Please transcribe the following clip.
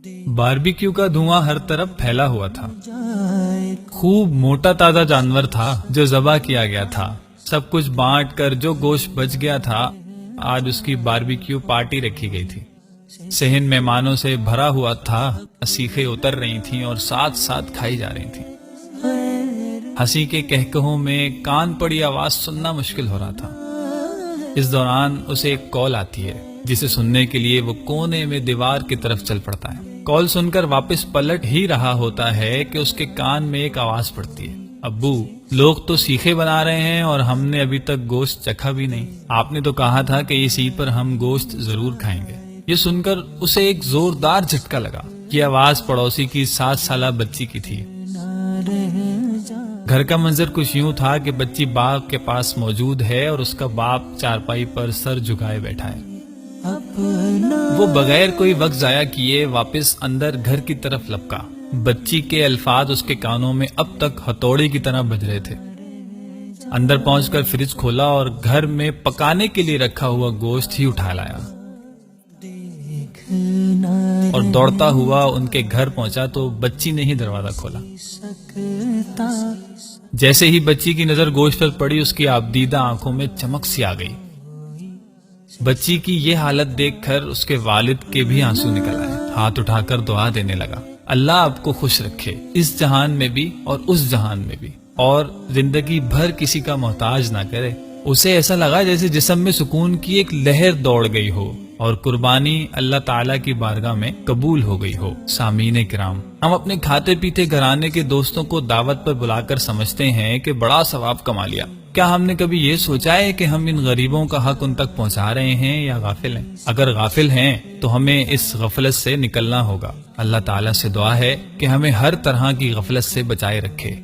Barbecue का धुआं हर तरफ फैला हुआ था। खूब मोटा ताजा जानवर था जो ज़बह किया गया था। सब कुछ बांट कर जो गोश्त बच गया था, आज उसकी बारबेक्यू पार्टी रखी गई थी। सहन मेहमानों से भरा हुआ था। सीखें उतर रही थीं और साथ साथ खाई जा रही थीं। हंसी के कहकहों में कान पड़ी आवाज सुनना मुश्किल हो रहा था। इस दौरान उसे एक कॉल आती है जिसे सुनने के लिए वो कोने में दीवार की तरफ चल पड़ता है। कॉल सुनकर वापस पलट ही रहा होता है कि उसके कान में एक आवाज पड़ती है, अब्बू, लोग तो सीखे बना रहे हैं और हमने अभी तक गोश्त चखा भी नहीं। आपने तो कहा था कि इस ईद पर हम गोश्त जरूर खाएंगे। ये सुनकर उसे एक जोरदार झटका लगा। ये आवाज पड़ोसी की 7 साला बच्ची की थी। घर का मंजर कुछ यूं था कि बच्ची बाप के पास मौजूद है और उसका बाप चारपाई पर सर झुकाए बैठा है। वो बगैर कोई वक्त जाया किए वापस अंदर घर की तरफ लपका। बच्ची के अल्फाज उसके कानों में अब तक हथौड़े की तरह बज रहे थे। अंदर पहुंचकर फ्रिज खोला और घर में पकाने के लिए रखा हुआ गोश्त ही उठा लाया और दौड़ता हुआ उनके घर पहुंचा तो बच्ची ने ही दरवाजा खोला। जैसे ही बच्ची की नजर गोश्त पर पड़ी, उसकी आबदीदा आंखों में चमक सी आ गई। बच्ची की ये हालत देखकर उसके वालिद के भी आंसू निकल आए। हाथ उठाकर दुआ देने लगा, अल्लाह आपको खुश रखे, इस जहान में भी और उस जहान में भी, और जिंदगी भर किसी का मोहताज ना करे। उसे ऐसा लगा जैसे जिस्म में सुकून की एक लहर दौड़ गई हो और कुर्बानी अल्लाह ताला की बारगाह में कबूल हो गई हो। सामीने किराम, हम अपने खाते पीते घराने के दोस्तों को दावत पर बुलाकर समझते हैं कि बड़ा सवाब कमा लिया। क्या हमने कभी ये सोचा है कि हम इन गरीबों का हक उन तक पहुंचा रहे हैं या गाफिल हैं? अगर गाफिल हैं तो हमें इस गफलत से निकलना होगा। अल्लाह ताला से दुआ है कि हमें हर तरह की गफलत से बचाए रखे।